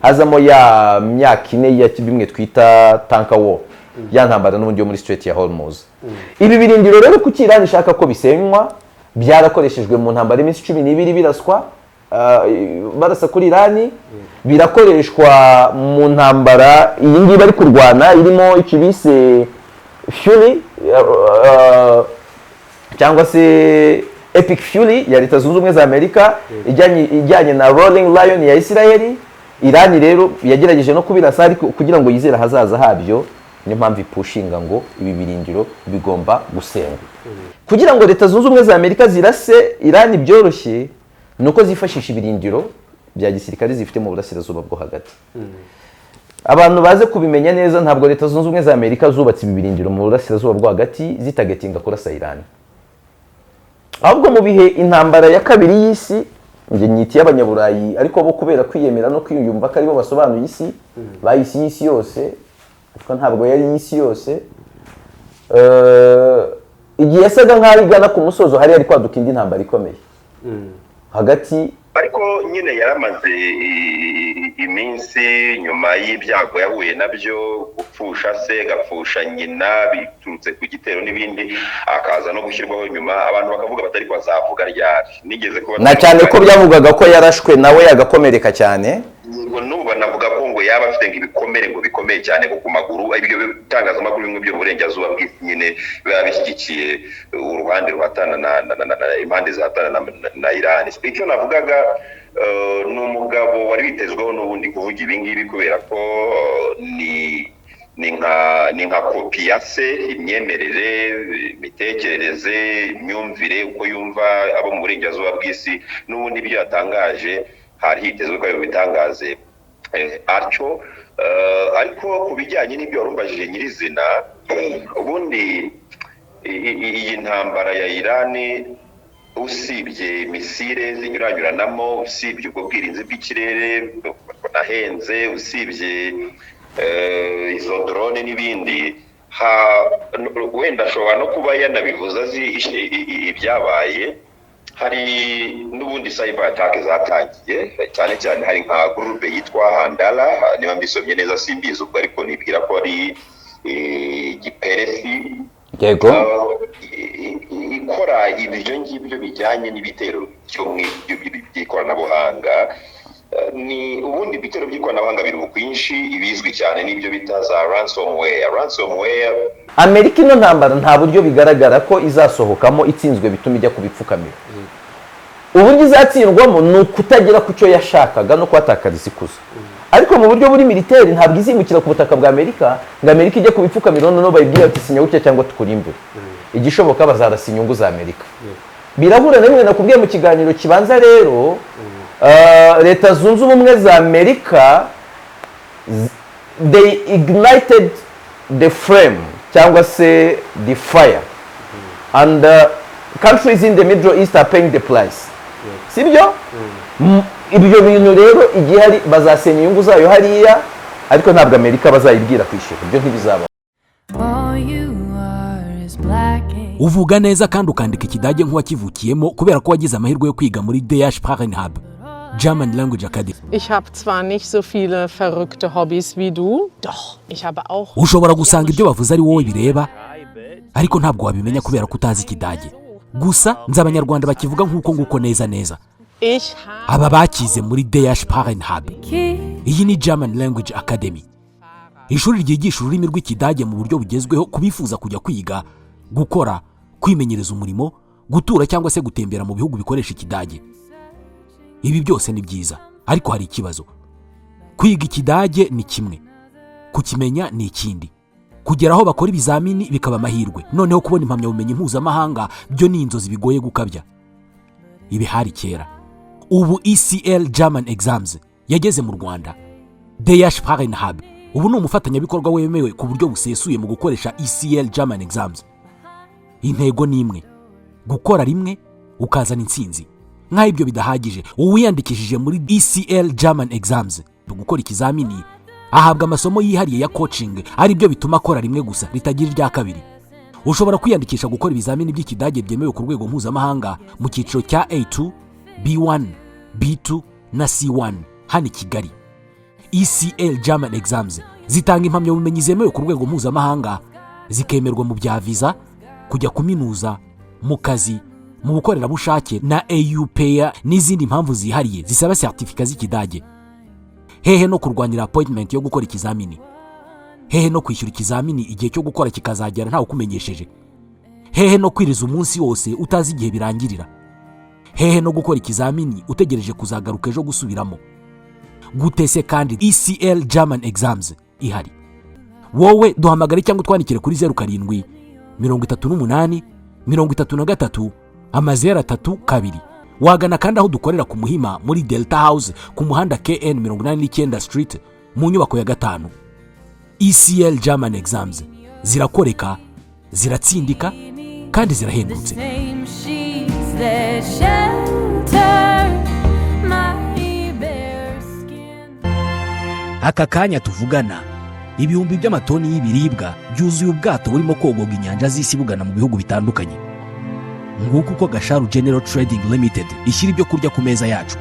hazamo ya myaka ine ya bimwe twita tanker war ya ntambara n'ubundi yo muri Strait ya Hormuz. Ibi birindiro rero kuki Iran ishaka ko bisenywa byarakoreshejwe mu ntambara iminsi 12 biraswa barasa kuri Iran, birakoreshwa mu ntambara iyi ngiyi bari kurwana irimo ikibise Fury cyangwa se Epic Fury ya Leta Zunze Ubumwe za Amerika ijyanye na Rolling Lion ya Israeli. Iran rero yagerageje no kubirasa ariko kugira ngo yizera hazaza habyo, ni mpamvu ipushinga ngo ibi birindiro bigomba gusengwa. Kugira ngo Leta Zunze Ubumwe za Amerika zirase Iran byoroshye nuko zifashisha ibirindiro bya gisirikare zifite mu burasirazuba bwo hagati. Abantu baze kubimenya neza, ntabwo Leta Zunze Ubumwe za Amerika zubatse ibi birindiro mu burasirazuba bwo hagati zitagetinga kurasa Iran. Ahubwo mu bihe intambara ya kabiri y'isi, nge nyiti y'abanyaburayi ariko bo kubera kwiyemera no kwiyumva ko aribo basobanuye isi, bayisi y'isi yose, ariko ntabwo yari y'isi yose. Igihe yasaga nk'aho igana ku musozo, hari ariko kwaduka indi ntambara ikomeye hagati, ariko nyine yaramaze iminsi nyuma y'ibyago yahuye nabyo, gupfusha se, gapfusha nyina biturutse ku gitero n'ibindi, akaza no gushyirwaho nyuma, abantu bakavuga batari kwazavuga ryari. Nigeze kuba na cyane ko byavugaga ko yarashwe nawe yagakomereka cyane, ngo nuba navuga ko ngo yaba afite ibikomere ngo bikomeye cyane ku maguru. Ibyo bitangazamakuru bimwe byo burengerazuba bw'isi nyine biba bishyigikiye uruhande ruhatana na impande zihatana na Iran. Icyo navugaga ni umugabo wari witezweho n'ubundi kuvuga ibi ngibi kubera ko ni nka kopi ya se, imyemerere, imitekerereze, imyumvire, uko yumva abo mu burengerazuba bw'isi, n'ubundi ibyo yatangaje hari hitezwe ko bitangaze atyo. Ariko ku bijyanye n'ibyo warumbajije nyirizina, ubundi iyi ntambara ya Iran, usibye misile zinyuranyuranamo, usibye ubwo bwirinzi bw'ikirere nahenze, usibye izo drone n'ibindi, wenda ashobora no kuba yanabivuze azi ibyabaye. Hari n'ubundi cyber attack zatangiye, cyane cyane hari nka groupe yitwa Handala, niba mbisomye neza simbizi ubwo, ariko nibwira ko ari giperesi yego, ikora ibyo ngibyo bijyanye n'ibitero by'ikoranabuhanga. Ni ubundi ibitero by'ikoranabuhanga biri mu kwinshi, ibizwi cyane n'ibyo bita za ransomware. Amerika ino ntambara nta buryo bigaragara ko izasohokamo itsinzwe bituma ijya kubipfukamira. Uburyo izatsindwamo ni ukutagira ku cyo yashakaga no kwatakariza ikuzo. Ariko mu buryo buri militeri ntabwo izimukira ku butaka bwa Amerika ngo Amerika ijye kubipfukamira no bayibwira ati sinya gutya cyangwa tukurimbure. Igishoboka bazarasa inyungu za Amerika. Birahura na rimwe nakubwiye mu kiganiro kibanza rero, Leta Zunze Ubumwe za Amerika they ignited the flame cyangwa se the fire, and countries in the Middle East are paying the price. Sibyo? Ibyo bintu rero igihe hari bazasenya inyungu zayo hariya, ariko ntabwo Amerika bazayibwira kwishira. Ibyo ntibizaba. Uvuga neza kandi ukandika ikidage nk'uwakivukiyemo kubera ko wagize amahirwe yo kwiga muri DH Sprachenhub, German Language Academy. Ich habe zwar nicht so viele verrückte Hobbys wie du, doch ich habe auch. Ushobora gusanga ibyo bavuze ari wowe bireba, ariko ntabwo wabimenya kubera ko utazi ikidage. Gusa nzi Abanyarwanda bakivuga nk'uko nguko neza neza. Aba bakize muri DH Sprachenhub. Iyi ni German Language Academy, ishuri ryigisha ururimi rw'ikidage mu buryo bugezweho kubifuza kujya kwiga, gukora, kwimenyereza umurimo, gutura cyangwa se gutembera mu bihugu bikoresha ikidage. Ibi byose ni byiza, ariko hari ikibazo. Kwiga ikidage ni kimwe, kukimenya ni ikindi. Kugera aho bakora ibizamini bikaba amahirwe, noneho kubona impamyabumenyi mpuzamahanga byo ni inzozi bigoye gukabya. Ibi hari kera. Ubu ECL German Exams yageze mu Rwanda. DH Sprachenhub ubu ni umufatanyabikorwa wemewe ku buryo busesuye mu gukoresha ECL German Exams. Intego ni imwe, gukora rimwe ukazana intsinzi. Nk'aho ibyo bidahagije, uwiyandikishije muri ECL German Exams gukora ikizamini ahabwa amasomo yihariye ya coaching, ari byo bituma akora rimwe gusa ritagira irya kabiri. Ushobora kwiyandikisha gukora ibizamini by'ikidage byemewe ku rwego mpuzamahanga mu cyiciro cya A2, B1, B2 na C1 hano i Kigali. ECL German Exams zitanga impamyabumenyi zemewe ku rwego mpuzamahanga, zikemerwa mu bya viza, kujya kuminuza, mu kazi, mu bukorerabushake na AUPA n'izindi mpamvu zihariye zisaba certificat z'Ikidage. Hehe no kurwanira appointment yo gukora ikizamini. Hehe no kwishyura ikizamini igihe cyo gukora kikazagera ntawe ukumenyesheje. Hehe no kwiriza umunsi wose utazi igihe birangirira. Hehe no gukora ikizamini utegereje kuzagaruka ejo gusubiramo. Gutese kandi ECL German Exams ihari. Wowe duhamagare cyangwa twandikire kuri 07 38 33 032. Wagana kandi aho dukorera ku Muhima muri Delta House ku muhanda KN 89 Street mu nyubako ya 5. ECL German Exams zirakoreka, ziratsindika kandi zirahendutse. Aka kanya tuvugana ibihumbi by'amatoni y'ibiribwa byuzuye ubwato burimo kogoga inyanja z'isi bugana mu bihugu bitandukanye. Nguko uko Gasharu General Trading Limited ishyira ibyo kurya ku meza yacu.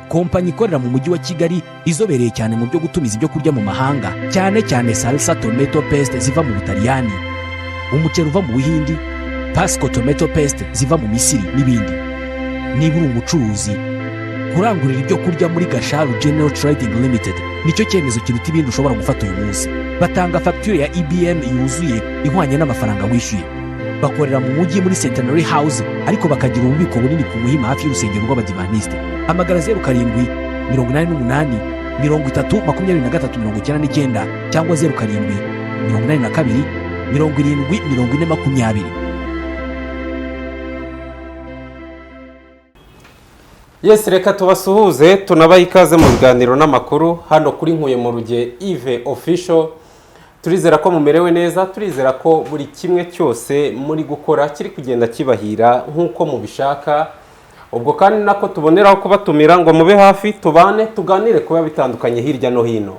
Kompanyi ikorera mu mujyi wa Kigali izobereye cyane mu byo gutumiza ibyo kurya mu mahanga, cyane cyane salsa tomato paste ziva mu Butaliyani, umuceri uva mu Buhindi, Pasco tomato paste ziva mu Misiri n'ibindi. Niba uri umucuruzi, kurangurira ibyo kurya muri Gasharu General Trading Limited nicyo cyemezo kiruta ibindi ushobora gufata uyu munsi. Batanga facture ya EBM yuzuye ihwanye n'amafaranga wishyuye. Bakorera mu mujyi muri Centenary House, ariko bakagira ububiko bunini ku Muhima hafi y'urusengero rw'Abadivaniste. Hamagara 07 88 30 23 cyangwa 07 82 70 40 Yes, reka tubasuhuze tunabaha ikaze mu biganiro n'amakuru hano kuri Nkuye mu Ruge Yves Official. Turizera ko mumerewe neza, turizera ko buri kimwe cyose muri gukora kiri kugenda kibahira nk'uko mubishaka. Ubwo kandi nako tuboneraho kubatumira ngo mube hafi tubane tuganire kuba bitandukanye hirya no hino.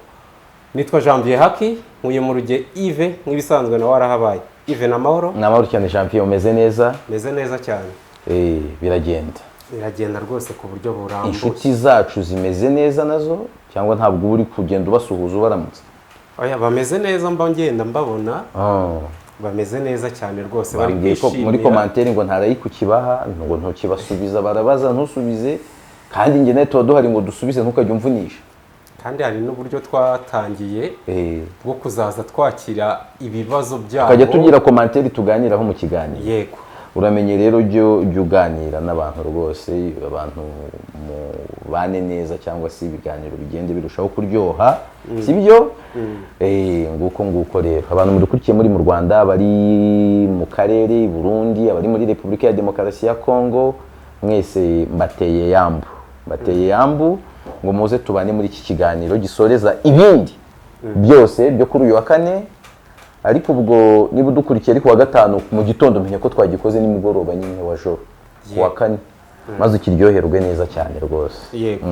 Nitwa Janvier Haki, Nkuye mu Ruge Yves, nk'ibisanzwe na warahabaye. Yves na mahoro? Na mahoro cyane Janvier, umeze neza? Meze neza cyane. Biragenda rwose ku buryo burambye. Inshuti zacu zimeze neza nazo cyangwa ntabwo uri kugenda ubasuhuza ubaramutse? Oya, bameze neza ngenda mbabona. Bameze neza cyane rwose, bari kwishimira. Muri commentaire ngo ntarayi kukibaha, ngo ntukibasubiza, barabaza ntusubize, kandi nge neto duhari ngo dusubize ntukajye umvunisha. Kandi hari n'uburyo twatangiye bwo kuzaza twakira ibibazo byabo. Tukajya tugira commentaire tuganiraho mu kiganiro. Yego. Uramenye rero jyo uganira n'abantu rwose, abantu bane neza cyangwa se ibiganiro bigende birushaho kuryoha, sibyo? Nguko rero abantu mudukurikiye muri mu Rwanda, bari mu karere, Burundi, abari muri Repubulika ya Demokarasi ya Kongo, mwese mbateye yambu ngo muze tubane muri iki kiganiro gisoreza ibindi byose byo kuri uyu wa kane. Ariko ubwo niba udukurikiye ariko wa gatanu mu gitondo menya ko twagikoze nimugoroba nyine wa joro wa kane, maze ukiryoherwe neza cyane rwose. Yego.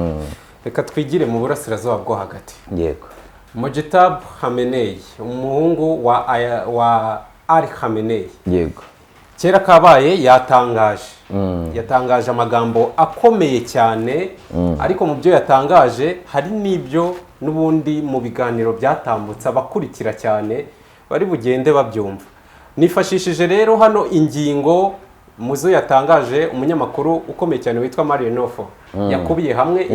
Reka twigire mu burasirazuba bwo hagati. Yego. Mojtaba Khamenei, umuhungu wa Ali Khamenei. Yego. Kera kabaye yatangaje amagambo akomeye cyane, ariko mu byo yatangaje hari n'ibyo n'ubundi mu biganiro byatambutse abakurikira cyane bari bugende babyumva. Nifashishije rero hano ingingo muzo yatangaje umunyamakuru ukomeye cyane witwa Mario Nofo, yakubiye hamwe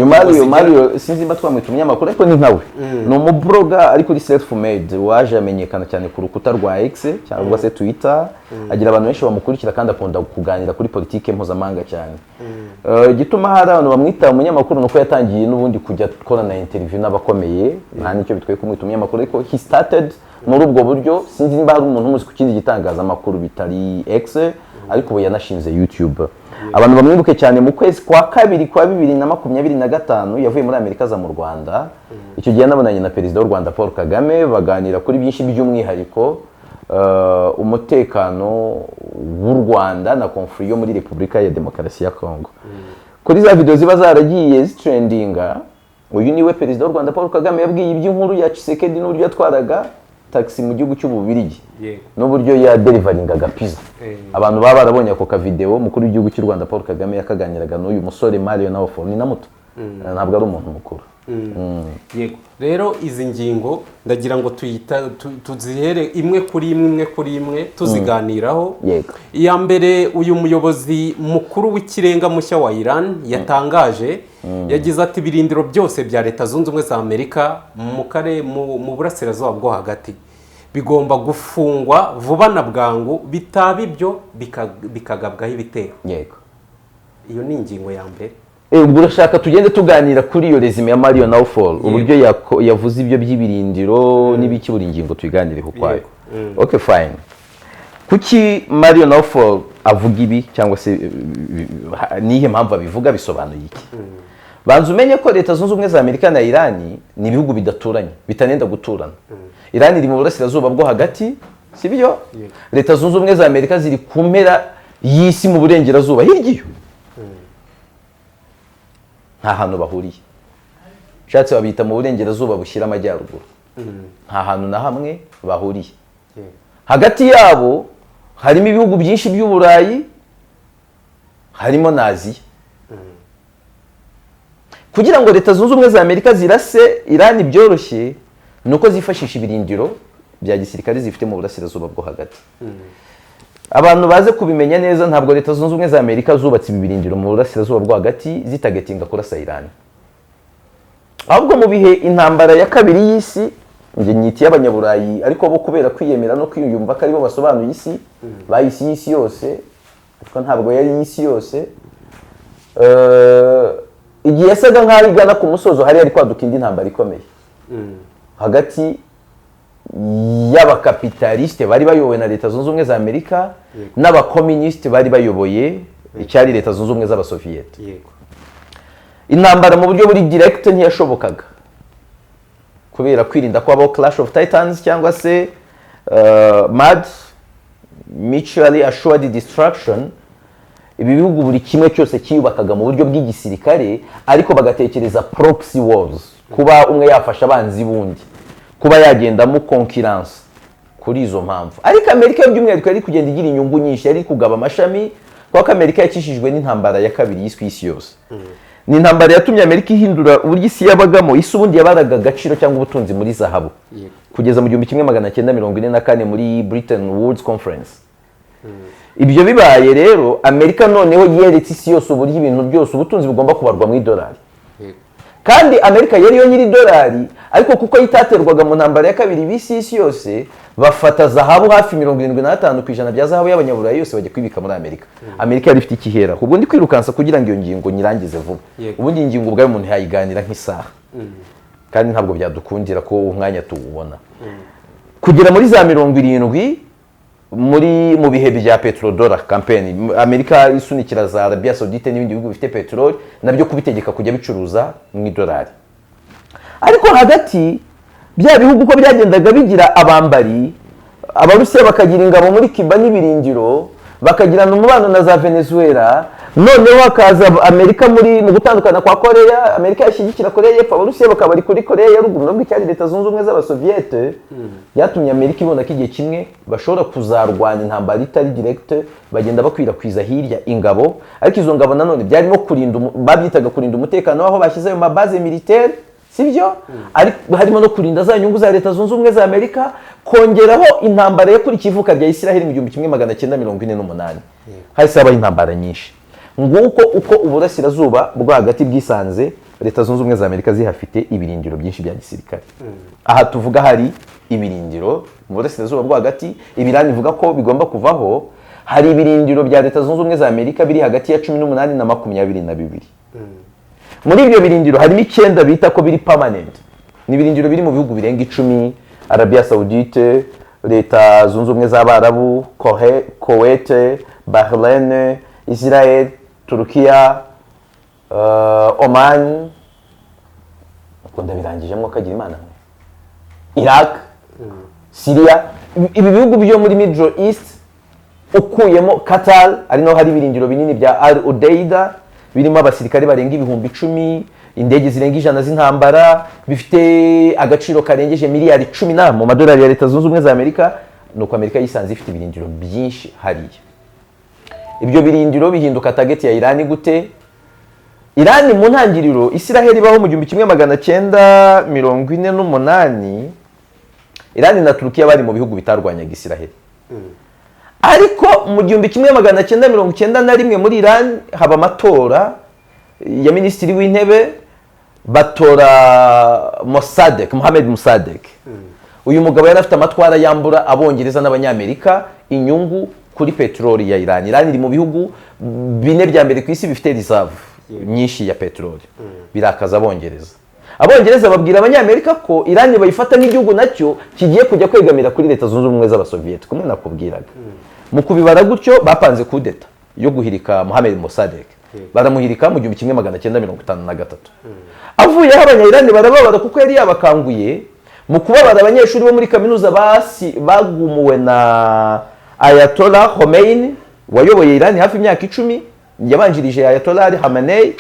Mario sinzi mba twamwita umunyamakuru ariko ni nkawe, ni umubloger ariko kuri self made waje amenyekana cyane ku rukuta rwa X cyangwa se Twitter. Agira abantu benshi bamukurikira kandi akunda kuganira kuri politike mpuzamahanga cyane. Gituma hari abantu bamwita umunyamakuru nuko yatangiye n'ubundi kujya gukora na interview n'abakomeye, nta nicyo bitwaye kumwita umunyamakuru, ariko he started muri ubwo buryo. Sinzi nimba hari umuntu umuzi ku kindi gitangazamakuru bitari X, ariko ubu yanashinze YouTube. Abantu bamwibuke cyane mu kwezi kwa kabiri kwa 2025 yavuye muri Amerika za mu Rwanda. Icyo gihe nabonanye na perezida w'u Rwanda Paul Kagame, baganira kuri byinshi by'umwihariko umutekano w'u Rwanda na conflit yo muri Repubulika ya Demokarasi ya Kongo. Kuri za video ziba zaragiye zitrendinga, uyu niwe perezida w'u Rwanda Paul Kagame yabwiye iby'inkuru ya Tshisekedi n'uburyo yatwaraga taxi mu gihugu cy'Ububirigi n'uburyo ya deliveringaga pizza. Abantu baba barabonye ako ka video mukuru w'igihugu cy'u Rwanda Paul Kagame yakaganiraga n'uyu musore Mario Nofo, ni na muto, ntabwo ari umuntu mukuru. yego rero izi ngingo ndagira ngo tuzihere imwe kuri imwe tuziganiraho. Yego. iya mbere, uyu muyobozi mukuru w'ikirenga mushya wa Iran yatangaje, yagize ati ibirindiro byose bya Leta Zunze Ubumwe za Amerika mu burasirazuba bwo hagati bigomba gufungwa vuba na bwangu, bitaba ibyo bikagabwaho ibitero. Yego. Iyo ni ingingo ya mbere. Ubwo urashaka tugende tuganira kuri iyo resume ya Marion Naufal, uburyo yavuze ibyo by'ibirindiro n'ibiki, buri ngingo tuyiganireho ukwayo. Okay, fine. Kuki Marion Naufal avuga ibi, cyangwa se nihe mpamvu abivuga, bisobanuye iki? Banza umenye ko Leta Zunze Ubumwe za Amerika na Irani ni ibihugu bidaturanye, bitanenda guturana. Irani iri mu burasirazuba bwo hagati, si byo? Leta Zunze Ubumwe za Amerika ziri ku mpera y'isi mu burengerazuba, hirya iyo nta hantu bahuriye. Shatse babita mu burengerazuba bushyira amajyaruguru, nta hantu na hamwe bahuriye. Hagati yabo harimo ibihugu byinshi by'Uburayi, harimo na Aziya. Kugira ngo Leta Zunze Ubumwe za Amerika zirase Irani byoroshye, nuko zifashisha ibirindiro bya gisirikare zifite mu burasirazuba bwo hagati. Abantu baze kubimenya neza, ntabwo Leta Zunze Ubumwe za Amerika zubatse ibirindiro mu burasirazuba bwo hagati zitagetinga kurasa Irani. Ahubwo mu bihe intambara ya kabiri y'isi, nge nyiti y'abanyaburayi, ariko bo kubera kwiyemera no kwiyumva ko aribo basobanuye isi, bayisi y'isi yose, ariko ntabwo yari y'isi yose. Igihe yasaga nk'aho igana ku musozo, hari kwaduka indi ntambara ikomeye hagati y'abakapitalisite bari bayobowe na Leta Zunze Ubumwe za Amerika n'abakomunisite bari bayoboye icyari Leta Zunze Ubumwe z'Abasoviyete. Intambara mu buryo buri direct ntiyashobokaga kubera kwirinda ko habaho clash of titans, cyangwa se MAD, mutually assured destruction. Ibi bihugu buri kimwe cyose kiyubakaga mu buryo bw'igisirikare, ariko bagatekereza proxy wars, kuba umwe yafasha abanzi bundi, kuba yagendamo concurrence kuri izo mpamvu. Ariko Amerika by'umwihariko yari kugenda igira inyungu nyinshi, yari kugaba amashami, kuko Amerika yakishijwe n'intambara ya kabiri y'isi y'isi yose. Ni intambara yatumye Amerika ihindura uburyo isi yabagamo. Isi ubundi yabaraga agaciro cyangwa ubutunzi muri zahabu, kugeza mu 1944 muri Bretton Woods Conference. Ibyo bibaye rero, Amerika noneho yeretse isi yose uburyo ibintu byose, ubutunzi bugomba kubarwa mu idolari. Kandi Amerika yari yo nyiri dolari, ariko kuko yitaterwaga mu ntambara ya kabiri y'isi yose, bafata zahabu hafi 75% bya zahabu y'abanyaburayi yose bajya kwibika muri Amerika. Amerika yari ifite ikihera. Ubwo ndi kwirukansa kugira ngo iyo ngingo nyirangize vuba. Ubundi ingingo ubwayo umuntu yayiganira nk'isaha, kandi ntabwo byadukundira ko umwanya tuwubona. Kugera muri za 70 mu bihe bya petrodollar campaign, Amerika isunikira za Arabia Saudite n'ibindi bihugu bifite petrol nabyo kubitegeka kujya bicuruza mu idolari. Ariko hagati bya bihugu uko byagendaga bigira abambari, Abarusiya bakagira ingabo muri Cuba n'ibirindiro, bakagirana umubano na za Venezuela, noneho hakaza Amerika mu gutandukana kwa Korea. Amerika yashyigikira Korea y'Epfo, Abarusiya bakaba ari kuri Korea ya ruguru, nubwo icyari Leta Zunze Ubumwe z'Abasoviyete. Byatumye Amerika ibona ko igihe kimwe bashobora kuzarwana intambara itari direct, bagenda bakwirakwiza hirya ingabo. Ariko izo ngabo nanone byarimo babyitaga kurinda umutekano w'aho bashyize ayo mabaze militaire, sibyo? Ariko harimo no kurinda za nyungu za Leta Zunze Ubumwe za Amerika, kongeraho intambara yakurikiye ivuka rya Israel mu 1948. Hahise habaho intambara nyinshi. Nguko uko uburasirazuba bwo hagati bwisanze, Leta Zunze Ubumwe za Amerika zihafite ibirindiro byinshi bya gisirikare. Aha tuvuga hari ibirindiro mu burasirazuba bwo hagati, Irani ivuga ko bigomba kuvaho. Hari ibirindiro bya Leta Zunze Ubumwe za Amerika biri hagati ya 18 na 22. Muri ibyo birindiro harimo 9 bita ko biri permanent. Ni ibirindiro biri mu bihugu birenga 10: Arabia Saudite, Leta Zunze Ubumwe z'Abarabu, Kuwait, Bahrain, Israel, Turkiya, Oman, ukunda birangijemo kagira Imana, Iraq, Syria. Ibi bihugu byo muri Middle East, ukuyemo Qatar, ari naho hari ibirindiro binini bya Al Udeida, birimo abasirikare barenga 10,000, indege zirenga 100 z'intambara, bifite agaciro karengeje miliyari 10 mu madolari ya Leta Zunze Ubumwe za Amerika. Nuko Amerika yisanze ifite ibirindiro byinshi hariya. Ibyo birindiro bihinduka target ya Irani gute? Irani mu ntangiriro Isiraheli ibaho mu 1948. Irani na Turukiya bari mu bihugu bitarwanyaga Isiraheli. Ariko mu 1991 muri Irani haba amatora ya minisitiri w'intebe, batora Mohamed Mossadegh. Uyu mugabo yari afite amatwara yambura abongereza n'abanyamerika inyungu kuri peteroli ya Irani. Irani iri mu bihugu bine bya mbere ku isi bifite reserve nyinshi ya peteroli. Birakaza abongereza. Abongereza babwira abanyamerika ko Irani bayifata nk'igihugu nacyo kigiye kujya kwegamira kuri leta zunze ubumwe z'Abasoviyeti. Kumwe nakubwiraga. Mu kubibara gutyo bapanze kudeta yo guhirika Mohamed Mossadegh. Baramuhirika mu 1953. Avuyeho abanya-Irani barababara kuko yari yabakanguye mu kubabara abanyeshuri bo muri kaminuza bagumuwe na Ayatollah Khomeini wayoboye Irani hafi imyaka 10, yabanjirije Ayatollah Ali Khamenei,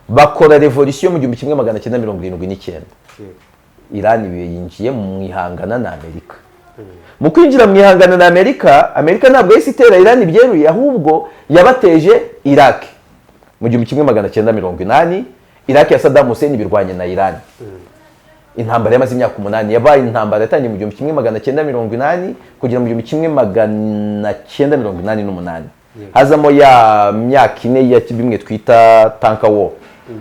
bakora revolution mu 1979. Irani yinjiye mu ihangana na Amerika. Mu kwinjira mu ihangana na Amerika, Amerika ntabwo yahise itera Irani byeruye, ahubwo yabateje Iraq. Mu 1980 Iraq ya Saddam Hussein birwanye na Irani. Intambara yamaze imyaka 8, yabaye intambara yatangiye mu 1980 kugera mu 1988. Hazamo ya myaka 4 ya bimwe twita tanker war.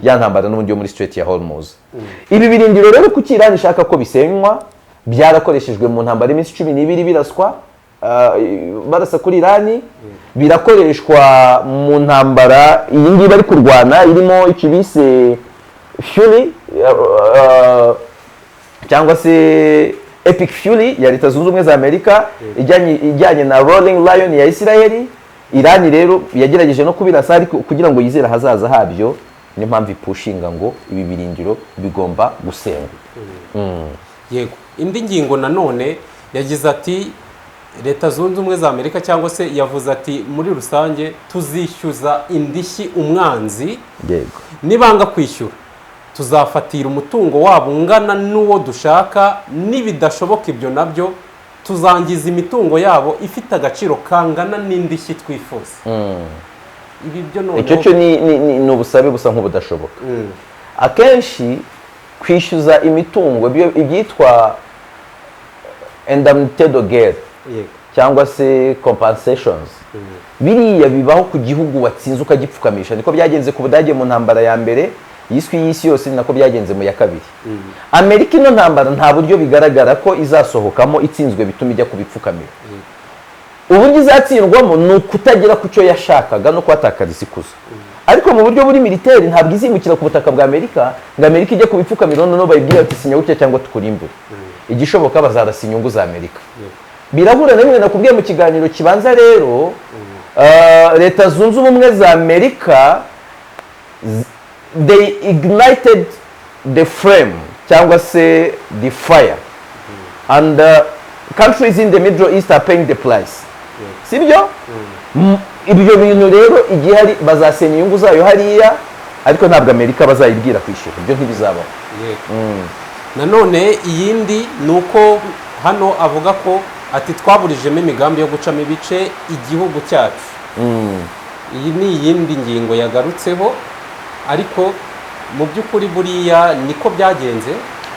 Ya ntambara n'ubundi yo muri Strait ya Hormuz. Ibi birindiro rero kuki Irani ishaka ko bisenywa, byarakoreshejwe mu ntambara y'iminsi 12 biraswa barasa kuri Irani, birakoreshwa mu ntambara iyi ngiyi bari kurwana irimo ikibise Fury cyangwa se Epic Fury ya Leta Zunze Ubumwe za Amerika ijyanye na Rolling Lion ya Isiraheli. Irani rero yagerageje no kubirasa ariko kugira ngo yizera hazaza habyo, niyo mpamvu ipushinga ngo ibi birindiro bigomba gusengwa. Yego, indi ngingo nanone yagize ati Leta Zunze Ubumwe za Amerika cyangwa se yavuze ati muri rusange tuzishyuza indishyi umwanzi, yego, nibanga kwishyura tuzafatira umutungo wabo ungana n'uwo dushaka, nibidashoboka ibyo nabyo tuzangiza imitungo yabo ifite agaciro kangana n'indishyi twifuza. Ibi byo none icyo cyo ni ubusabe busa nk'ubudashoboka. Akenshi kwishyuza imitungo ibyitwa indemnité de guerre cyangwa se compensations, biriya bibaho ku gihugu watsinze ukagipfukamisha. Niko byagenze ku Budage mu ntambara ya mbere yiswe y'isi yose, nako byagenze mu ya kabiri. Amerika ino ntambara nta buryo bigaragara ko izasohokamo itsinzwe bituma ijya kubipfukamira. Uburyo izatsindwamo ni ukutagira ku cyo yashakaga no kwatakariza ikuzo. Ariko mu buryo buri militeri ntabwo izimukira ku butaka bwa Amerika ngo Amerika ijye kubipfukamira noneho bayibwira ati sinya gutya cyangwa tukurimbure. Igishoboka bazarasa inyungu za Amerika. Birahura na bimwe nakubwiye mu kiganiro kibanza rero, Leta Zunze Ubumwe za Amerika they ignited the flame cyangwa se the fire and countries in the Middle East are paying the price. Sibyo? Ibyo bintu rero igihe hari bazasenya inyungu zayo hariya, ariko ntabwo Amerika bazayibwira kwishyura. Ibyo ntibizabaho. Nanone iyindi nuko hano avuga ko ati twaburijemo imigambi yo gucamo ibice igihugu cyacu. Iyi ni iyindi ngingo yagarutseho, ariko mu by'ukuri buriya niko byagenze.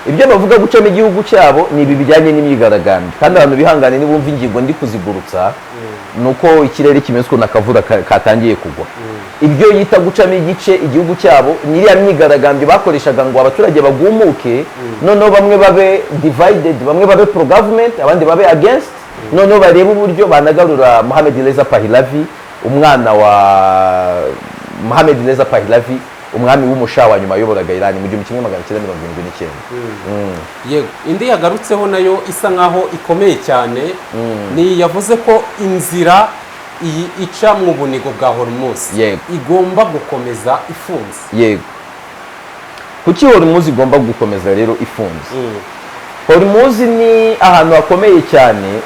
Ibyo bavuga gucamo igihugu cyabo ni ibi bijyanye n'imyigaragambyo, kandi abantu bihangane nibumva ingingo ndi kuzigurutsa nuko ikirere kimeze ko nakavura katangiye kugwa. Ibyo yita gucamo igice igihugu cyabo niriya myigaragambyo bakoreshaga ngo abaturage bagumuke, noneho bamwe babe divided, bamwe babe pro government, abandi babe against, noneho bareba uburyo banagarura Mohamed Reza Pahlavi, umwana wa Mohamed Reza Pahlavi, umwami w'umusha wa nyuma yoboraga Irani mu 1979. Yego, indi yagarutseho nayo isa nkaho ikomeye cyane, ni yavuze ko inzira iyi ica mu bunigo bwa Hormuz igomba gukomeza ifunze. Yego. Kuki Hormuz igomba gukomeza rero ifunze? Hormuz ni ahantu hakomeye cyane,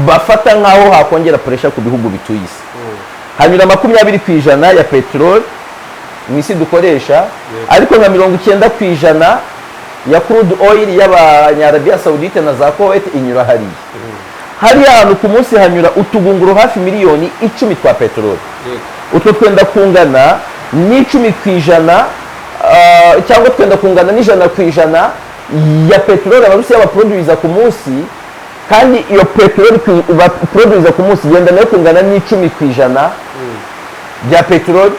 bafata nkaho hakongera pressure ku bihugu bituye isi. Hanyura 20% ya petrol mwisi dukoresha, ariko nka 90% ya crude oil y'Abanyarabia Saudite na za Kuwait inyura hariya. Hariya ahantu ku munsi hanyura utugunguru hafi miliyoni 10 twa petrol. Utwo twenda kungana n'icumi ku ijana cyangwa twenda kungana n'ijana ku ijana ya peteroli abarusiya baproduza ku munsi, kandi iyo peteroli baproduza ku munsi igenda nayo kungana n'icumi ku ijana bya peteroli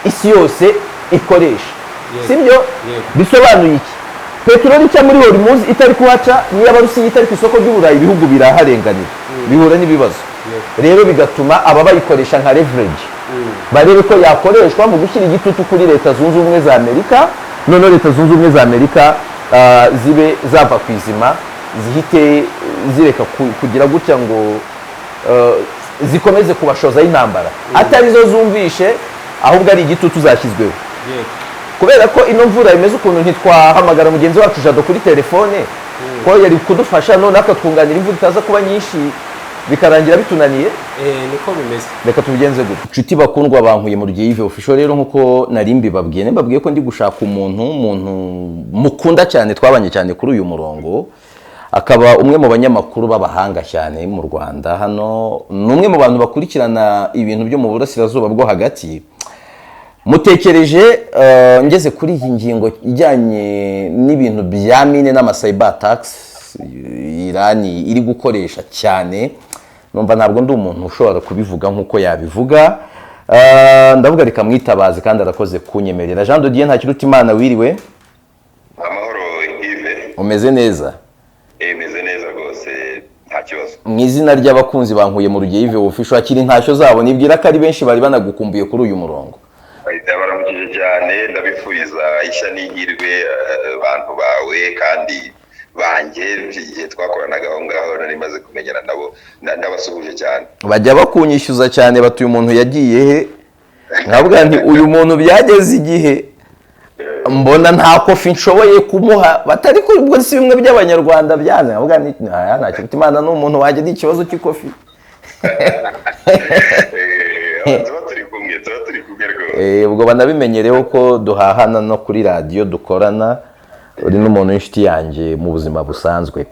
isi yose ikoresha. Sibyo? Bisobanuye iki? Peteroli icya muri Hormuz itari kuhaca, niyo abarusiya itari ku isoko ry'Uburayi, ibihugu biraharenganira, bihura n'ibibazo. Rero bigatuma aba bayikoresha nka leverage, barebe ko yakoreshwa mu gushyira igitutu kuri Leta Zunze Ubumwe za Amerika, noneho Leta Zunze Ubumwe za Amerika zibe zava ku izima, zihite zireka kugira gutya ngo zikomeze kubashozaho intambara, atari zo zumvishe, ahubwo ari igitutu zashyizweho. Kubera ko ino mvura imeze ukuntu ntitwahamagara mugenzi wacu Jado kuri telefone ko yari kudufasha, none akatwunganira imvura itaza kuba nyinshi bikarangira bitunaniye. Niko bimeze. Reka tubigenze gutya. Inshuti bakundwa bankuye mu Rugiye Yves Official, rero nkuko nari mbibabwiye ko ndi gushaka umuntu mukunda cyane, twabanye cyane kuri uyu murongo, akaba umwe mu banyamakuru b'abahanga cyane mu Rwanda. Hano ni umwe mu bantu bakurikirana ibintu byo mu burasirazuba bwo hagati. Mutekereje ngeze kuri iyi ngingo ijyanye n'ibintu bya mine n'ama-cyber attacks Irani iri gukoresha cyane, numva ntabwo ndi umuntu ushobora kubivuga nk'uko yabivuga. Ndavuga reka mwitabaze kandi arakoze kunyemerera. Jean de Dieu Ntakirutimana, wiriwe? Amahoro Yves. Umeze neza? Meze neza rwose, nta kibazo. Mu izina ry'abakunzi bankuye mu Rugiye Yves Official, akiri ntacyo zabo, nibwira ko ari benshi bari banagukumbuye kuri uyu murongo. Ndabaramukije cyane, ndabifuriza ishya n'ihirwe abantu bawe kandi banjye, igihe twakoranaga aho ngaho nari maze kumenyana nabo, ndabasuhuje cyane. Bajya bakunyishyuza cyane, bati uyu muntu yagiye he? Nkavuga nti uyu muntu byageze igihe mbona nta kofi nshoboye kumuha, batari ko ubwo si bimwe by'abanyarwanda byanze. Nkavuga nti Ntakirutimana ni umuntu waje n'ikibazo cy'ikofi. Ubwo banabimenyereho ko duhahana no kuri radiyo dukorana, uri n'umuntu w'inshuti yanjye mu buzima busanzwe.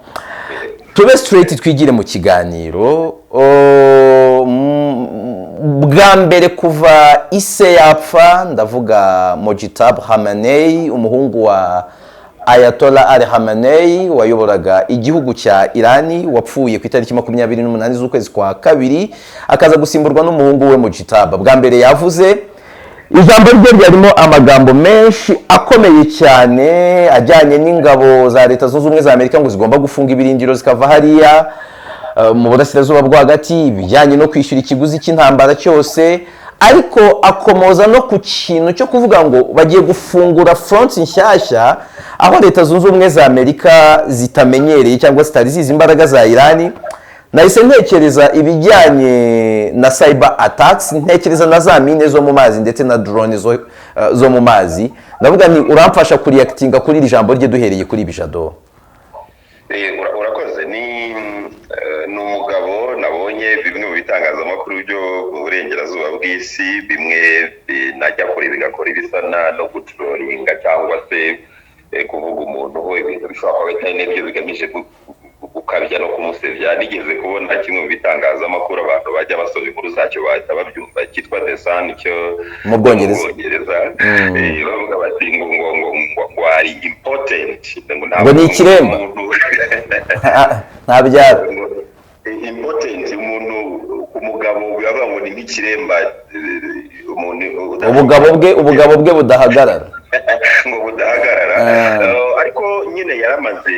Tube straight twigire mu kiganiro. Bwa mbere kuva ise yapfa, ndavuga Mojtaba Khamenei, umuhungu wa Ayatollah Ali Khamenei wayoboraga igihugu cya Irani, wapfuye ku itariki 28 z'ukwezi kwa kabiri, akaza gusimburwa n'umuhungu we Mojtaba. Bwa mbere yavuze ijambo rye ryarimo amagambo menshi akomeye cyane ajyanye n'ingabo za Leta Zunze Ubumwe za Amerika ngo zigomba gufunga ibirindiro zikava hariya mu burasirazuba bwo hagati, bijyanye no kwishyura ikiguzi cy'intambara cyose, ariko akomoza no ku kintu cyo kuvuga ngo bagiye gufungura front nshyashya aho Leta Zunze Ubumwe za Amerika zitamenyereye cyangwa zitari zizi imbaraga za Irani. Nahise ntekereza ibijyanye na cyber attacks, ntekereza na za mine zo mu mazi ndetse na drone zo mu mazi. Ndavuga ni uramfasha kureactinga kuri iri jambo rye duhereye kuri Bijado. Urakoze. Ni umugabo nabonye bimwe mu bitangazamakuru byo mu burengerazuba bw'isi, bimwe najya kure bigakora ibisana no gutrolinga cyangwa se kuvuga umuntu ho ibintu bishobora kuba bitari n'ibyo bigamije ukabya no kumusebya. Nigeze kubona kimwe mu bitangazamakuru abantu bajya basoma inkuru zacyo bahita babyumva, cyitwa The Sun cyo mu Bwongereza. Bavuga bati ngo ari important, ngo ni ikiremba ntabyara important, umuntu umugabo bavuga ngo ni nk'ikiremba, ubugabo bwe budahagarara ngo budahagarara. Ariko nyine yaramaze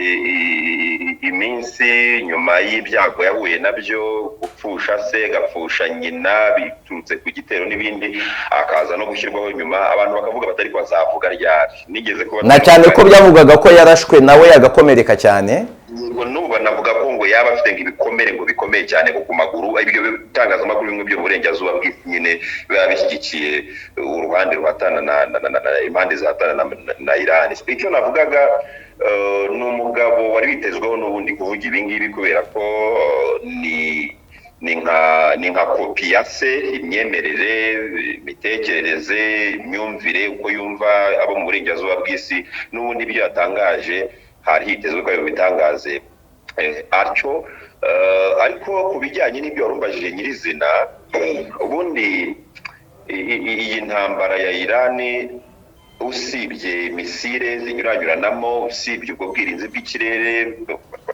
iminsi nyuma y'ibyago yahuye nabyo, gupfusha se, gapfusha nyina biturutse ku gitero n'ibindi, akaza no gushyirwaho nyuma. Abantu bakavuga batari ko azavuga ryari. Nigeze kubona na cyane ko byavugaga ko yarashwe nawe yagakomereka cyane. N'ubu banavuga ko ngo yaba afite ibikomere ngo bikomeye cyane ku maguru. Ibyo bitangazamakuru bimwe byo mu burengerazuba bw'isi nyine biba bishyigikiye uruhande ruhatana na impande zihatana na Irani. Icyo navugaga ni umugabo wari witezweho n'ubundi kuvuga ibi ngibi kubera ko ni nka kopi ya se, imyemerere, imitekerereze, imyumvire, uko yumva abo mu burengerazuba bw'isi, n'ubundi ibyo yatangaje hari hitezwe ko bitangaze atyo. Ariko ku bijyanye n'ibyo warumbajije nyirizina, ubundi iyi ntambara ya Irani usibye misile zinyuranyuranamo, usibye ubwo bwirinzi bw'ikirere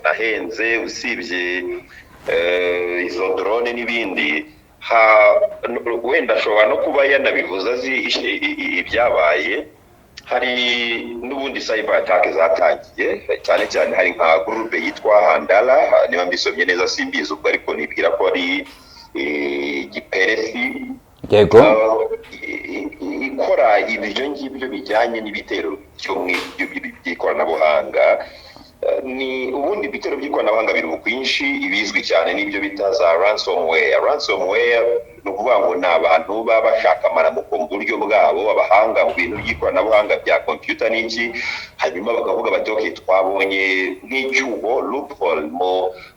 nahenze, usibye izo drone n'ibindi, wenda ashobora no kuba yanabivuze azi ibyabaye. Hari n'ubundi cyber attack zatangiye, cyane cyane hari nka groupe yitwa Handala, niba mbisomye neza simbizi ubwo, ariko nibwira ko ari igiperesi yego ikora ibyo ngibyo bijyanye n'ibitero by'ikoranabuhanga. Ni ubundi ibitero by'ikoranabuhanga biri mu kwinshi, ibizwi cyane n'ibyo bita za ransomware. Ni ukuvuga ngo ni abantu baba bashaka amaramuko mu buryo bwabo, abahanga mu bintu by'ikoranabuhanga bya computer n'iki, hanyuma bakavuga bati okay, twabonye nk'icyuho loophole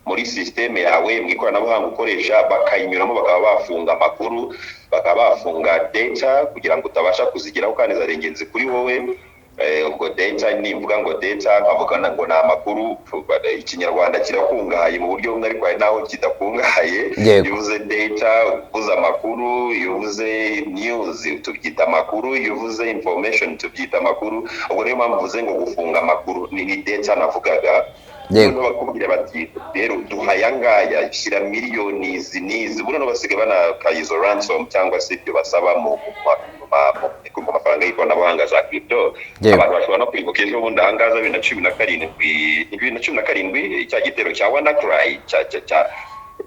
muri systeme yawe mu ikoranabuhanga ukoresha, bakayinyuramo bakaba bafunga amakuru, bakaba bafunga data kugira ngo utabasha kuzigeraho kandi zari ingenzi kuri wowe. Ubwo data nimvuga ngo data nkavuga ngo ni amakuru, ikinyarwanda kirakungahaye mu buryo bumwe ariko hari naho kidakungahaye. Yuvuze data uvuze amakuru, yuvuze news tubyita amakuru, yuvuze information tubyita amakuru. Ubwo niyo mpamvu mvuze ngo gufunga amakuru ni data navugaga. Yego bakubwira bati rero duhaya ngaya, shyira miliyoni izi buno basigaye banakayizo ransom cyangwa se ibyo basaba mu mafaranga y'ikoranabuhanga za crypto. Abantu bashobora no kwibuka ejo bundi ahangaza 2017 cya gitero cya WannaCry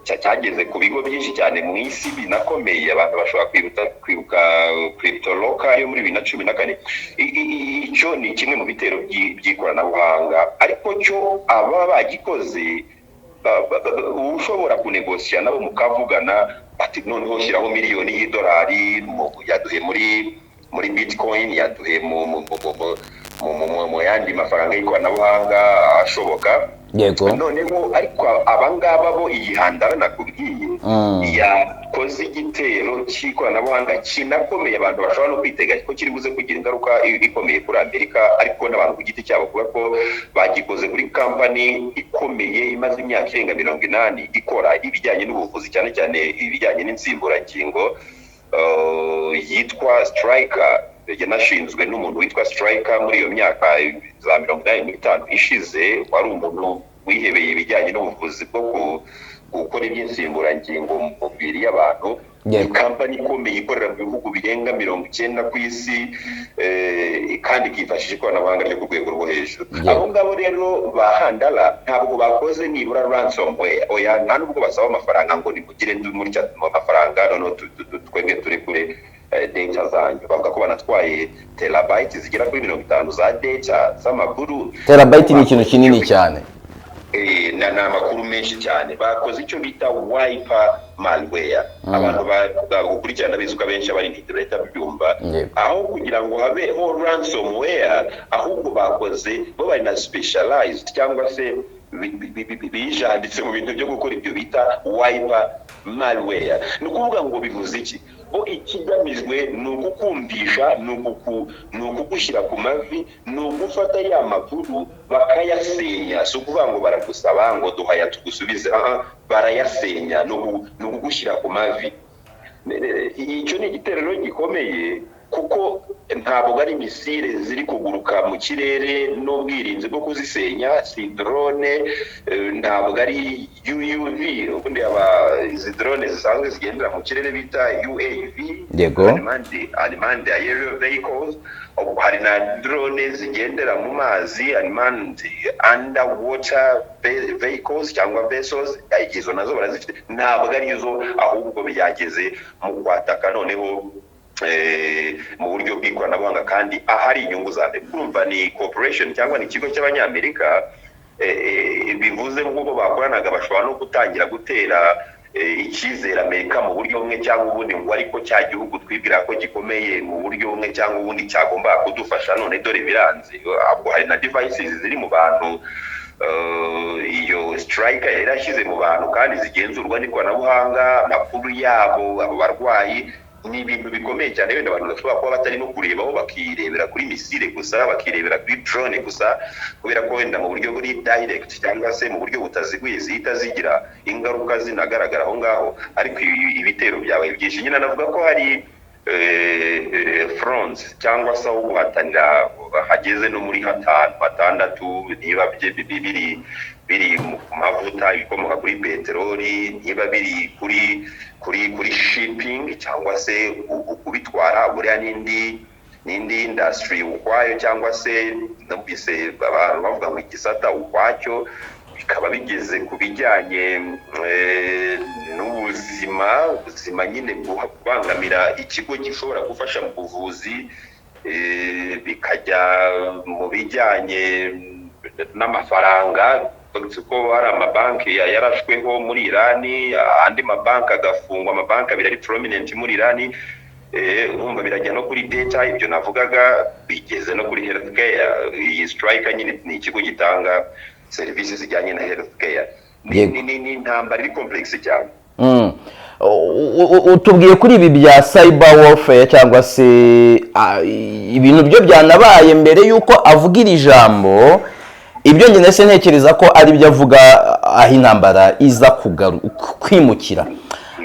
cyageze ku bigo byinshi cyane mu isi binakomeye. Abantu bashobora kwibuka CryptoLocker yo muri 2014. Icyo ni kimwe mu bitero by'ikoranabuhanga, ariko cyo aba bagikoze ushobora kunegosiya nabo mukavugana ati noneho shyiraho miliyoni y'idolari yaduhe muri bitcoin, yaduhe mu yandi mafaranga y'ikoranabuhanga ashoboka. Yego noneho ariko abangaba bo iyi Handala nakubwiye yakoze igitero cy'ikoranabuhanga kinakomeye, abantu bashobora no kwitega ko kiri buze kugira ingaruka ikomeye kuri Amerika, ariko n'abantu ku giti cyabo kuba ko bagikoze kuri company ikomeye imaze imyaka irenga 80 ikora ibijyanye n'ubuvuzi, cyane cyane ibijyanye n'insimburangingo, yitwa Striker. Yanashinzwe n'umuntu witwa Striker muri iyo myaka za 85 ishize, wari umuntu wihebeye ibijyanye n'ubuvuzi bwo gukora iby'insimburangingo mu mubiri y'abantu. Company ikomeye ikorera mu bihugu birenga 90 ku isi, kandi ikifashisha ikoranabuhanga ryo ku rwego rwo hejuru. Abo ngabo rero ba Handala ntabwo bakoze nibura ransomware, oya nta nubwo basaba amafaranga ngo nimugire muri cya amafaranga noneho twebwe turi kure data zanyu. Bavuga ko banatwaye terabyte zigera kuri 50 za data z'amakuru. Terabyte ni ikintu kinini cyane. Ni amakuru menshi cyane. Bakoze icyo bita wiper malware. Abantu bakurikirana bizuka benshi abari internet byumva, aho kugira ngo habeho ransomware ahubwo bakoze bo bari na specialized cyangwa se bijanditse mu bintu byo gukora ibyo bita wiper malware. Ni ukuvuga ngo bivuze iki? Bo ikigamijwe ni ugukumvisha, ni ukugushyira ku mavi, ni ugufata ya makuru bakayasenya. Si ukuvuga ngo baragusaba ngo duhaya tugusubize, barayasenya, ni ukugushyira ku mavi. Icyo ni igitero gikomeye, kuko ntabwo ari misile ziri kuguruka mu kirere n'ubwirinzi bwo kuzisenya, si drone, ntabwo ari UUV, ubundi izi drone zisanzwe zigendera mu kirere bita UAV, unmanned aerial vehicles. Hari na drone zigendera mu mazi, unmanned underwater vehicles cyangwa vessels. Izo nazo barazifite, ntabwo ari izo, ahubwo byageze mu kwataka noneho mu buryo bw'ikoranabuhanga kandi ahari inyungu za mbere. Kumva ni corporation cyangwa ni ikigo cy'abanyamerika, bivuze ngo bakoranaga bashobora no gutangira gutera icyizere Amerika mu buryo bumwe cyangwa ubundi, ngo ariko cya gihugu twibwira ko gikomeye mu buryo bumwe cyangwa ubundi cyagomba kudufasha, none dore biranze. Ahubwo hari na devices ziri mu bantu, iyo Striker yarashyize mu bantu kandi zigenzurwa n'ikoranabuhanga, amakuru yabo, abo barwayi. Ni ibintu bikomeye cyane, wenda abantu bashobora kuba batari no kurebaho, bakirebera kuri misile gusa, bakirebera kuri drone gusa, kubera ko wenda mu buryo buri direct cyangwa se mu buryo butaziguye zihita zigira ingaruka zinagaragara aho ngaho. Ariko ibitero byabaye byinshi. Nyine navuga ko hari fronts cyangwa se aho guhatanira hageze no muri hatandatu, niba biri mu mavuta ibikomoka kuri peteroli, niba biri kuri shipping cyangwa se kubitwara buriya n'indi industry ukwayo, cyangwa se nabise abantu bavuga ngo igisata ukwacyo, bikaba bigeze ku bijyanye n'ubuzima nyine kubangamira ikigo gishobora gufasha mu buvuzi, bikajya mu bijyanye n'amafaranga, ko hari amabanki yarashweho muri Irani, andi mabanki agafungwa, amabanki abiri ari prominent muri Irani, urumva birajya no kuri data, ibyo navugaga bigeze no kuri healthcare. Iyi Striker nyine ni ikigo gitanga serivisi zijyanye na healthcare. Ni intambara iri complex cyane. Utubwiye kuri ibi bya cyber warfare cyangwa se ibintu byo byanabaye mbere yuko avuga iri jambo, ibyo njye nese ntekereza ko ari byo avuga aho intambara iza kwimukira.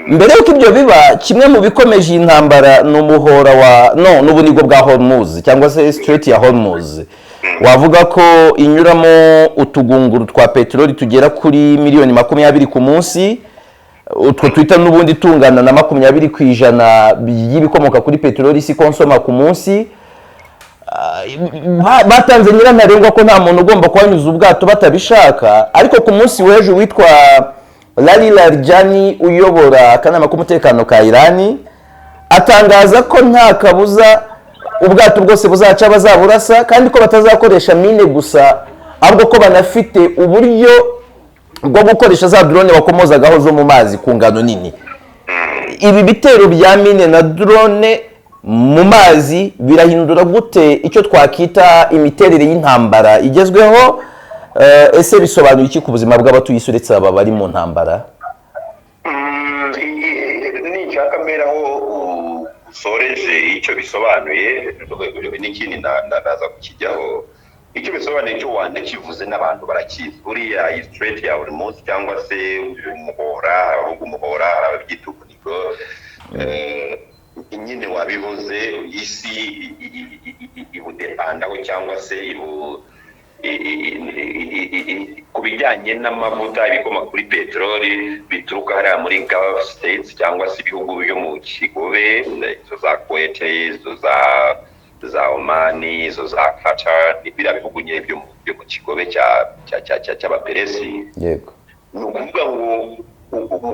Mbere yuko ibyo biba, kimwe mu bikomeje intambara n'umuhora n'ubunigo bwa Hormuz cyangwa se Strait ya Hormuz, wavuga ko inyuramo utugunguru twa peteroli tugera kuri miliyoni 20 ku munsi, utwo twita n'ubundi tungana na 20% y'ibikomoka kuri peteroli isi konsoma ku munsi. Batanze nyirantarengwa ko nta muntu ugomba kuhanyuza ubwato batabishaka, ariko ku munsi w'ejo witwa Lali Larijani uyobora akanama k'umutekano ka Irani atangaza ko nta kabuza ubwato bwose buzaca bazaburasa, kandi ko batazakoresha mine gusa, ahubwo ko banafite uburyo bwo gukoresha za drone bakomozagaho zo mu mazi ku ngano nini. Ibi bitero bya mine na drone mu mazi birahindura gute icyo twakita imiterere y'intambara igezweho? Ese bisobanuye iki ku buzima bw'abatuye isi uretse aba bari mu ntambara? Nishaka mberaho usoreje icyo bisobanuye, n'ikindi ndaza kukijyaho. Icyo bisobanuye cyo wanakivuze n'abantu barakizi. Buriya iyi Strait ya Hormuz cyangwa se umuhora ababyita ubunigo, nyine wabivuze, isi ibudepandaho cyangwa se ku bijyanye n'amavuta ibikomoka kuri peteroli bituruka hariya muri Gulf States cyangwa se ibihugu byo mu kigobe, izo za Kuwait, izo za Oman, izo za Qatar, biriya bihugu nyine byo mu kigobe cy'abaperesi. Yego. Ni ukuvuga ngo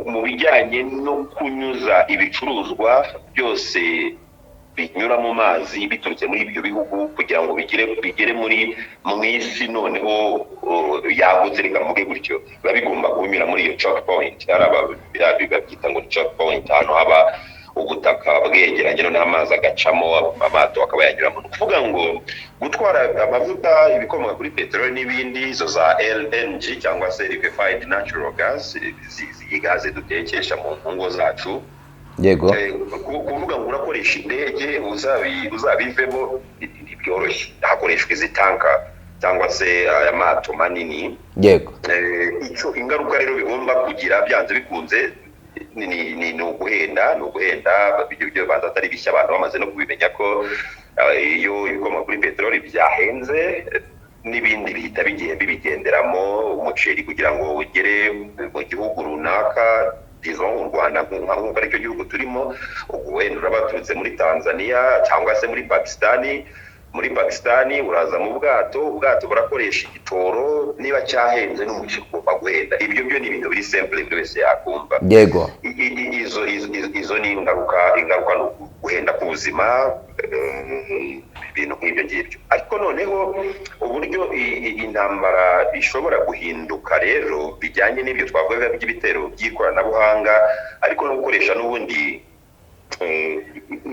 mu bijyanye no kunyuza ibicuruzwa byose binyura mu mazi biturutse muri ibyo bihugu kugira ngo bigere mu isi noneho yagutse, reka mvuge gutyo, biba bigomba kunyura muri iyo choke point. Babyita ngo choke point, ahantu haba ubutaka bwegeranye n'amazi agacamo, amato akaba yanyuramo. Ni ukuvuga ngo gutwara amavuta ibikomoka kuri peteroli n'ibindi, izo za LNG cyangwa se liquefied natural gas, iyi gaze dutekesha mu ngo zacu. Yego. Kuvuga ngo urakoresha indege uzabivemo byoroshye, hakoreshwa izi tanka cyangwa se aya mato manini. Yego. Icyo ingaruka rero bigomba kugira byanze bikunze ni uguhenda ibyo banza atari bishya, abantu bamaze no kubimenya ko iyo ibikomoka kuri peteroli byahenze n'ibindi bihita bibigenderamo. Umuceri kugira ngo ugere mu gihugu runaka, u Rwanda nk'uko aricyo gihugu turimo, wenda uraba baturutse muri Tanzania cyangwa se muri Pakistani, uraza mu bwato burakoresha igitoro, niba cyahenze n'umuceri ugomba guhenda. Ibyo byo ni ibintu biri simple buri wese yakumva. Yego. Izo ni ingaruka ni guhenda ku buzima, ibintu nk'ibyo ngibyo. Ariko noneho uburyo intambara ishobora guhinduka rero bijyanye n'ibyo twavuga by'ibitero by'ikoranabuhanga, ariko no gukoresha n'ubundi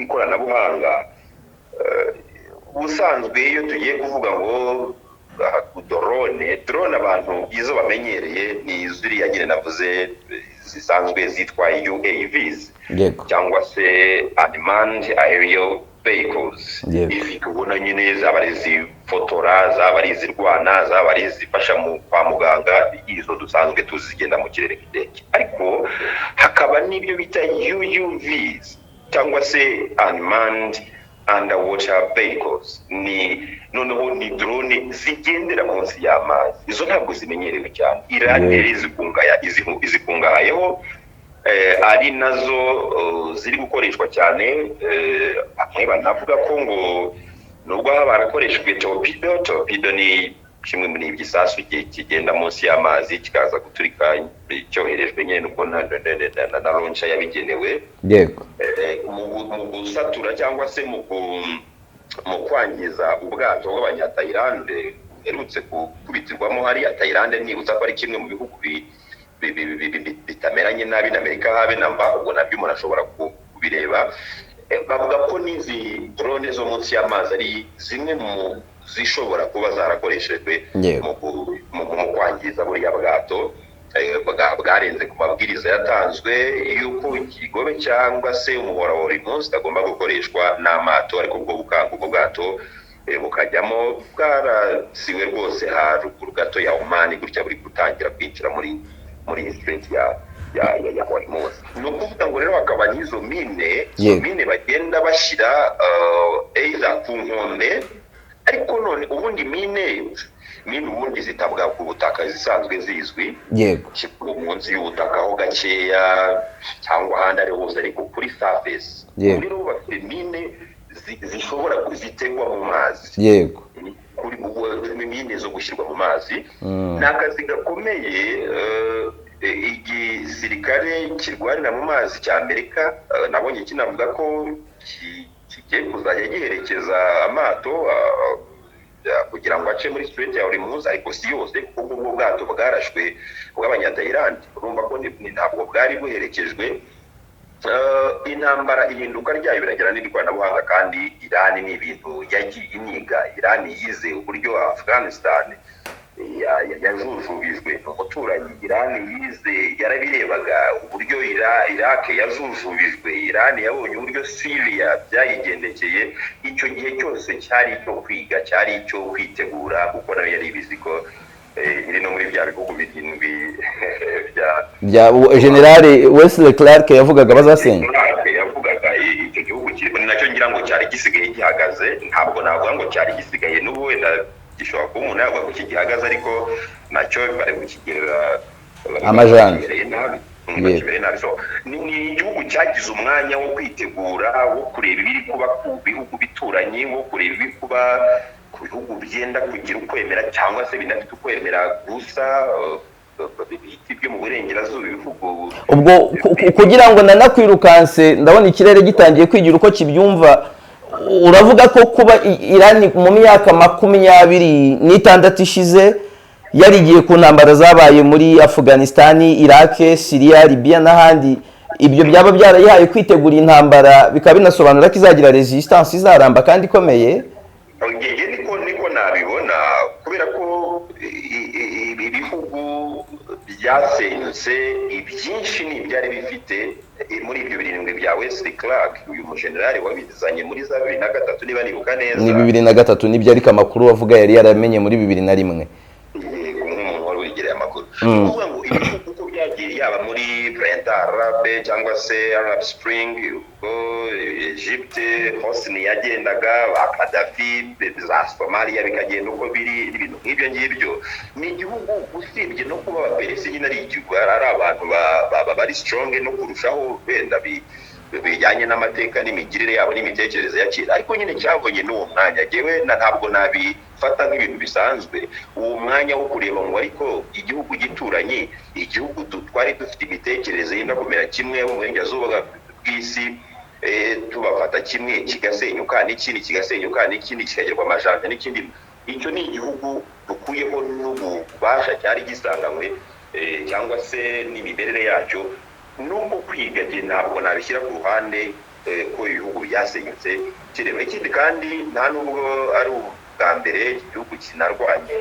ikoranabuhanga. Ubusanzwe iyo tugiye kuvuga ngo drone abantu izo bamenyereye ni ziriya nyine navuze zisanzwe zitwa UAVs cyangwa se unmanned aerial vehicles. Izi tubona nyine zaba ari izifotora, zaba ari izirwana, zaba ari izifasha kwa muganga, izo dusanzwe tuzigenda mu kirere k'indege. Ariko hakaba n'ibyo bita UUVs, cyangwa se unmanned underwater vehicles, noneho ni drone zigendera munsi y'amazi. Izo ntabwo zimenyerewe cyane. Iran rero izikungahayeho ari nazo ziri gukoreshwa cyane. Bamwe banavuga ko ngo nubwo haba harakoreshejwe torpedo ni kimwe muri igisasu kigenda munsi y'amazi kikaza guturika cyoherejwe nyine nuko na launcher yabigenewe. Yego. Mu gusatura cyangwa se mu kwangiza ubwato bw'abanyatayilande herutse kubitirwamo hariya. Tayilande nibutsa ko ari kimwe mu bihugu bitameranye nabi na Amerika habe namba, ubwo nabyo umuntu ashobora kubireba. Bavuga ko n'izi drone zo munsi y'amazi ari zimwe mu zishobora kuba zarakoreshejwe mu kwangiza buriya bwato bwarenze ku mabwiriza yatanzwe yuko ikigobe cyangwa se umuhora wa Hormuz agomba gukoreshwa n'amato, ariko ubwo bwato bukajyamo bwarasiwe rwose haruguru gato ya Oman, gutya buri gutangira kwinjira muri Strait ya Hormuz. Ni ukuvuga ngo rero bakaba n'izo mine bagenda bashyira either ku nkombe, ariko none ubundi mine ubundi zitabwa ku butaka zisanzwe zizwi. Yego. Munsi y'ubutaka ho gakeya cyangwa ahandi ari hose, ariko kuri surface. Rero bafite mine zishobora kuzitegwa mu mazi. Yego. Kuri mine zo gushyirwa mu mazi. Ni akazi gakomeye igisirikare kirwanira mu mazi cya Amerika nabonye kinavuga ko kigiye kuzajya giherekeza amato kugira ngo ace muri Strait ya Hormuz, ariko si yose kuko ubwo bwato bwarashwe bw'abanyatayilande. Urumva ko ntabwo bwari buherekejwe. Intambara ihinduka ryayo biragera n'ikoranabuhanga, kandi Iran ni ibintu yagiye iniga. Iran yize uburyo Afghanistan yajujubijwe umuturanyi. Iran yize yarabirebaga uburyo Iraq yajujubijwe. Iran yabonye uburyo Syria byayigendekeye. Icyo gihe cyose cyari icyo kwiga, cyari icyo kwitegura, kuko nayo yari ibizi ko iri no muri bya bihugu birindwi bya General Wesley Clark yavugaga bazasenya. Yavugaga icyo gihugu kiri nacyo ngira ngo cyari gisigaye gihagaze. Ntabwo navuga ngo cyari gisigaye, n'ubu wenda gishobora kuba umuntu yavuga ko kigihagaze, ariko nacyo bari kukigerera amajanja. Ni igihugu cyagize umwanya wo kwitegura, wo kureba ibiri kuba ku bihugu bituranye, wo kureba ibiri kuba ku bihugu byenda kugira ukwemera cyangwa se binafite ukwemera gusa byo mu burengerazuba ibihugu. Ubwo kugira ngo nanakwirukanse ndabona ikirere gitangiye kwigira uko kibyumva. Uravuga ko kuba Iran mu myaka 26 ishize yarigiye ku ntambara zabaye muri Afghanistan, Iraq, Syria, Libya n'ahandi, ibyo byaba byarayihaye kwitegura intambara, bikaba binasobanura ko izagira resistance izaramba kandi ikomeye? Niko nabibona, kubera ko ibihugu byasenyutse ibyinshi n'ibyari bifite muri ibyo birindwi bya Wesley Clark, uyu mujenerali wabizanye muri za 2003 niba nibuka neza. Ni 2003 nibyo, ariko amakuru wavuga yari yaramenye muri 2001. Nk'umuntu wari wigereye amakuru. Kuvuga ngo ibihugu uko byagiye yaba muri Printemps Arabe cyangwa se Arab Spring, Egypte, Hosni yagendaga, Gaddafi, za Somalia bikagenda uko biri, ibintu nk'ibyo ngibyo. Ni igihugu usibye no kuba abaperesi nyine ari igihugu ari abantu bari strong no kurushaho wenda bijyanye n'amateka n'imigirire yabo n'imitekerereze ya kera, ariko nyine cyabonye n'uwo mwanya. Jewe ntabwo nabifata nk'ibintu bisanzwe, uwo mwanya wo kureba ngo ariko igihugu gituranye, igihugu twari dufite imitekerereze yenda kumera kimwe mu burengerazuba bw'isi, tubafata kimwe kigasenyuka, n'ikindi kigasenyuka, n'ikindi kikagerwa amajanja, n'ikindi. Icyo ni igihugu dukuyeho n'ububasha cyari gisanganywe cyangwa se n'imimerere yacyo. Nubwo kwiga ntabwo nabishyira ku ruhande ko ibihugu byasenyutse kireba. Ikindi kandi nta nubwo ari ubwa mbere igihugu kinarwanye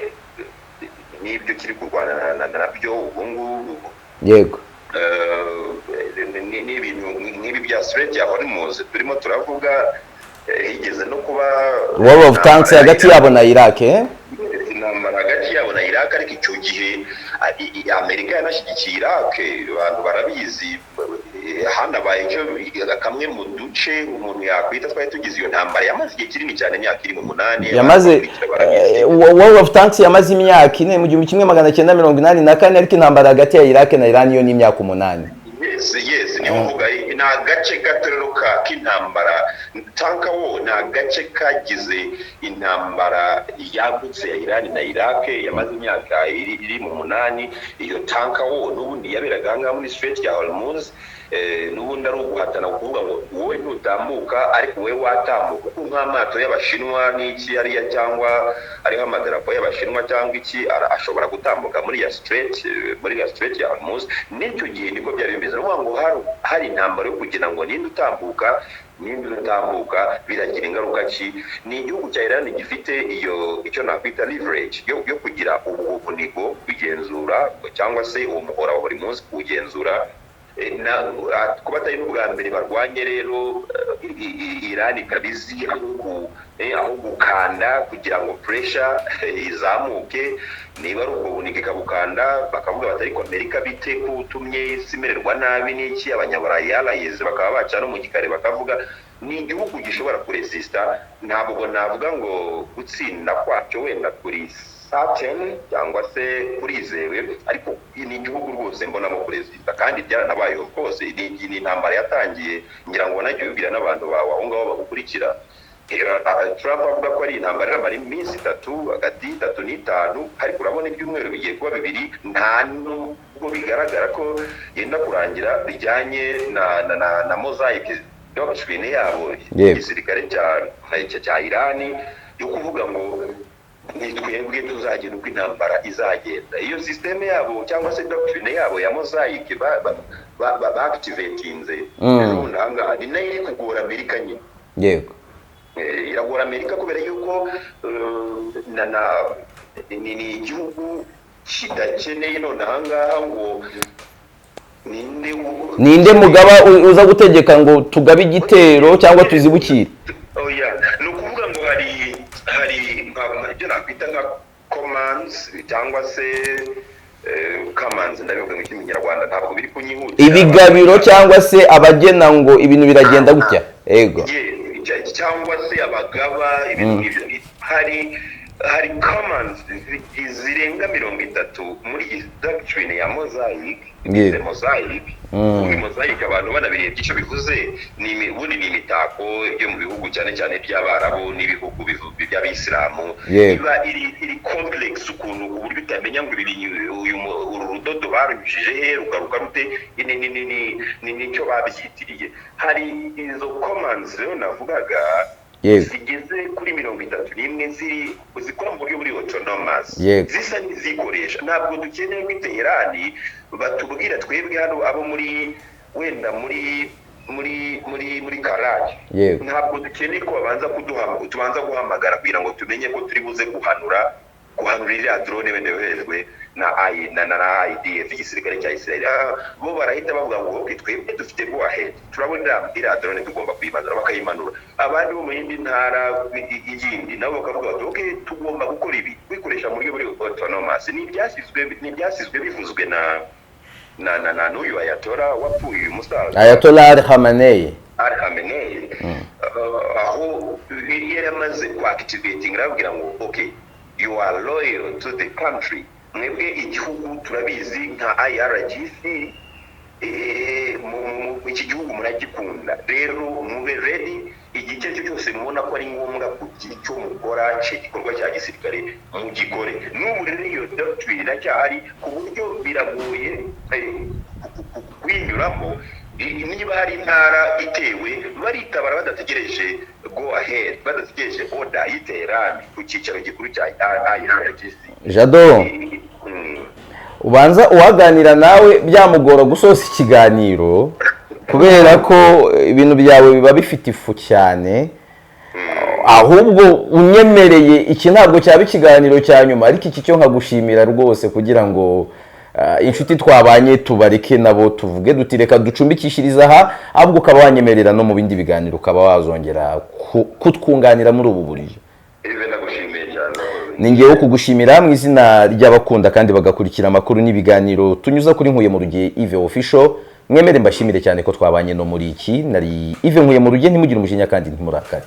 n'ibyo kiri kurwana nabyo ubu ngubu. Yego. N'ibintu nk'ibi bya Strait ya Hormuz turimo turavuga, higeze no kuba War of Tanks hagati yabo na Iraq. Intambara hagati yabo na Iraq, ariko icyo gihe Amerika yanashyigikiye Iraq, abantu barabizi. hanabaye kamwe mu duce umuntu yakwita twari tugize iyo ntambara yamaze igihe kinini cyane, imyaka iri mu 8. yamaze War of Tanks yamaze imyaka 4 mu 1984, ariko intambara hagati ya Iraq na Iran yo ni imyaka 8. Yes, niyo mvuga ni agace gato k'intambara. Tanka wo ni agace kagize intambara yagutse ya Iran na Iraq yamaze imyaka iri mu 8. Iyo tanka wo n'ubundi yaberaga ngaha muri Strait ya Hormuz, n'ubundi ari uguhatana kuvuga ngo wowe ntutambuka ariko wowe watambuka, kuko nk'amato y'Abashinwa n'iki hariya cyangwa ariho amadarapo y'Abashinwa cyangwa iki ashobora gutambuka muri ya Strait ya Hormuz. N'icyo gihe niko byari bimeze, ngo hari intambara yo kugira ngo ninde utambuka biragira ingaruka ki. Ni igihugu cya Iran gifite icyo nakwita leverage yo kugira ubunigo kugenzura cyangwa se uwo muhora wa buri munsi kugenzura, kuba atari n'ubwa mbere barwanye rero Iran ikabizi aho gukanda kugira ngo pressure izamuke, niba ari ubwo bunike kabukanda bakavuga bati ariko Amerika bite ko utumye simererwa nabi n'iki, abanyaburayi allies bakaba baca no mu gikare bakavuga. Ni igihugu gishobora kuresista, ntabwo navuga ngo gutsinda kwacyo wenda kuri certain cyangwa se kurizewe, ariko ni igihugu rwose mbonamo kuresista kandi byaranabaye. Of course ni intambara yatangiye, ngira ngo najye ubwira n'abantu bawe aho ngaho bagukurikira. Trump avuga ko ari intambara y'amara iminsi 3 hagati 3 n'5, ariko urabona ibyumweru bigiye kuba 2, nta nubwo bigaragara ko yenda kurangira bijyanye na mosaic doctrine yabo igisirikare cya Iran yo kuvuga ngo ni twebwe tuzagenda uko intambara izagenda. Iyo system yabo cyangwa se doctrine yabo ya mosaic activatinze n'ubundi ni nayo iri kugora Amerika nyine. Yego, iragora Amerika kubera yuko ni igihugu kidakeneye none ahangaha ngo ninde mugaba uza gutegeka ngo tugabe igitero cyangwa tuzibukire. Ni ukuvuga ngo hari ibyo nakwita nka commands cyangwa se commands, ndabivuga mu Kinyarwanda ntabwo biri kunyihuta, ibigabiro cyangwa se abagena ngo ibintu biragenda gutya. Yego, cyangwa se abagaba ibintu nk'ibyo. Hari commands zirenga 30 muri doctrine ya mosaic. Mosaic abantu banabirebye icyo bivuze ni ubundi ni imitako yo mu bihugu cyane cyane by'Abarabu n'ibihugu by'Abisilamu. Iba iri complex ukuntu ku buryo utamenya ngo uru rudodo barushije he rugaruka rute, nicyo babyitiriye. Hari izo commands rero navugaga zigeze kuri 31 zikora mu buryo buri autonomous, zisa n'izikoresha. Ntabwo dukeneye ko Teherani batubwira twebwe hano abo muri wenda muri Karachi, ntabwo dukeneye ko tubanza guhamagara kugira ngo tumenye ko turi buze guhanura iriya drone wenda yoherejwe na IDF igisirikare cya Israel. Bo barahita bavuga ngo okay, twebwe dufite go ahead, turabona iriya drone tugomba kuyimanura, bakayimanura. Abandi bo mu yindi ntara y'indi nabo bakavuga bati okay, tugomba gukora ibi kwikoresha mu buryo buri autonomous. Ni byasizwe bivuzwe na n'uyu Ayatollah wapfuye uyu musaza Ayatollah Ali Khamenei. Aho yari amaze kuactivating arabwira ngo okay, you are loyal to the country. Mwebwe igihugu turabizi nka IRGC, iki gihugu muragikunda, rero mube ready igice cyose mubona ko ari ngombwa kugira icyo mukora igikorwa cya gisirikare mugikore. N'ubu rero iyo doctrine iracyahari ku buryo biragoye kwinyuramo. Niba hari intara itewe baritabara badategereje go ahead, badategereje order y'Iteherani ku cyicaro gikuru cya IRGC. Jado, ubanza uwaganira nawe byamugora gusoza ikiganiro kubera ko ibintu byawe biba bifite ifu cyane, ahubwo unyemereye iki ntabwo cyaba ikiganiro cya nyuma, ariko iki cyo nkagushimira rwose kugira ngo inshuti twabanye tubareke nabo tuvuge dutireka ducumbikishiriza aha, ahubwo ukaba wanyemerera no mu bindi biganiro ukaba wazongera kutwunganira muri ubu buryo. Ni ngewe kugushimira mu izina ry'abakunda kandi bagakurikira amakuru n'ibiganiro tunyuza kuri Nkuye mu Rugiye Yves Official. mwemere mbashimire cyane ko twabanye no muri iki nari Yves Nkuye mu ruge ntimugire umujinya kandi ntimurakare.